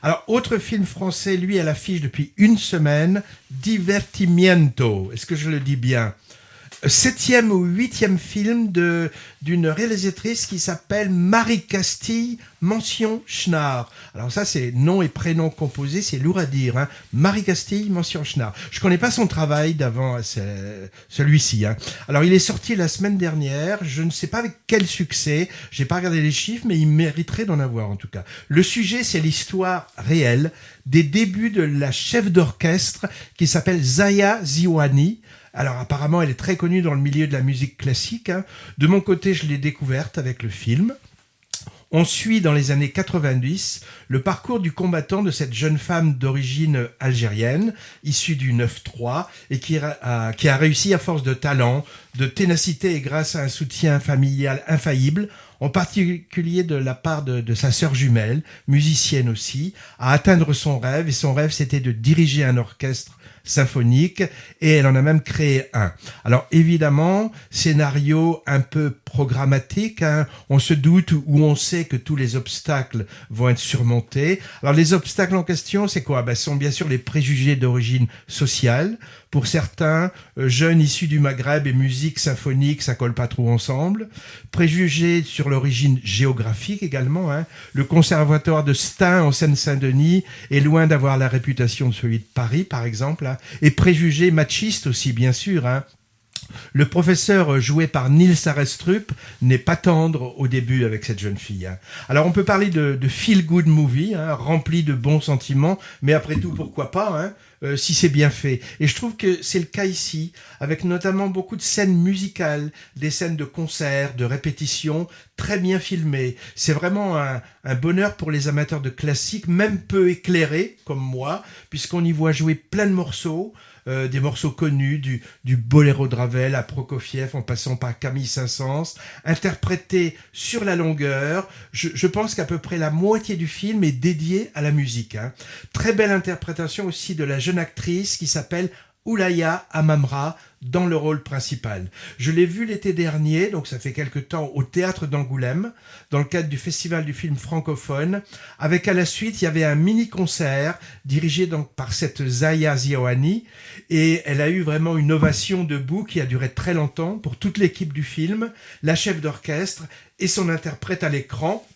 Alors, autre film français, lui, à l'affiche depuis une semaine, Divertimiento. Est-ce que je le dis bien? Septième ou huitième film d'une réalisatrice qui s'appelle Marie Castille, mention Schnarr. Alors ça, c'est nom et prénom composés, c'est lourd à dire. Hein. Marie Castille, mention Schnarr. Je connais pas son travail d'avant celui-ci. Hein. Alors il est sorti la semaine dernière. Je ne sais pas avec quel succès. J'ai pas regardé les chiffres, mais il mériterait d'en avoir en tout cas. Le sujet, c'est l'histoire réelle des débuts de la chef d'orchestre qui s'appelle Zaya Ziwani. Alors apparemment, elle est très connue dans le milieu de la musique classique. Hein. De mon côté, je l'ai découverte avec le film. On suit dans les années 90 le parcours du combattant de cette jeune femme d'origine algérienne, issue du 9-3, et qui a réussi à force de talent, de ténacité et grâce à un soutien familial infaillible, en particulier de la part de sa sœur jumelle, musicienne aussi, à atteindre son rêve. Et son rêve, c'était de diriger un orchestre symphonique, et elle en a même créé un. Alors évidemment, scénario un peu programmatique, hein, on se doute ou on sait que tous les obstacles vont être surmontés. Alors les obstacles en question, c'est quoi? Ce sont bien sûr les préjugés d'origine sociale. Pour certains, jeunes issus du Maghreb et musique symphonique, ça colle pas trop ensemble. Préjugés sur l'origine géographique également. Hein. Le conservatoire de Stein en Seine-Saint-Denis est loin d'avoir la réputation de celui de Paris, par exemple. Hein. Et préjugés machistes aussi, bien sûr. Hein. Le professeur joué par Nils Arestrup n'est pas tendre au début avec cette jeune fille. Hein. Alors on peut parler de feel-good movie, hein, rempli de bons sentiments, mais après tout, pourquoi pas, hein, si c'est bien fait. Et je trouve que c'est le cas ici, avec notamment beaucoup de scènes musicales, des scènes de concerts, de répétitions, très bien filmées. C'est vraiment un bonheur pour les amateurs de classique, même peu éclairés, comme moi, puisqu'on y voit jouer plein de morceaux, des morceaux connus, du boléro de Ravel à Prokofiev en passant par Camille Saint-Saëns, interprétés sur la longueur. Je pense qu'à peu près la moitié du film est dédiée à la musique. Hein. Très belle interprétation aussi de la jeune actrice qui s'appelle Oulaya Amamra dans le rôle principal. Je l'ai vu l'été dernier, donc ça fait quelque temps, au Théâtre d'Angoulême, dans le cadre du Festival du film francophone, avec à la suite, il y avait un mini-concert dirigé donc par cette Zaya Ziwani, et elle a eu vraiment une ovation debout qui a duré très longtemps pour toute l'équipe du film, la chef d'orchestre et son interprète à l'écran.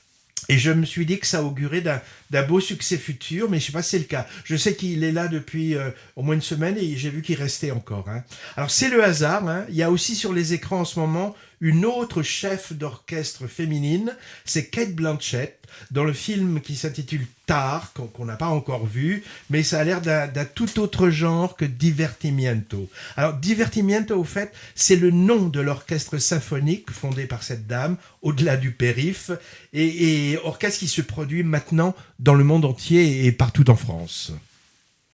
Et je me suis dit que ça augurait d'un beau succès futur, mais je ne sais pas si c'est le cas. Je sais qu'il est là depuis au moins une semaine et j'ai vu qu'il restait encore. Hein. Alors c'est le hasard, hein. Il y a aussi sur les écrans en ce moment une autre chef d'orchestre féminine, c'est Cate Blanchett, dans le film qui s'intitule Tar, qu'on n'a pas encore vu, mais ça a l'air d'un tout autre genre que Divertimiento. Alors Divertimiento, au fait, c'est le nom de l'orchestre symphonique fondé par cette dame, au-delà du périph', et orchestre qui se produit maintenant dans le monde entier et partout en France.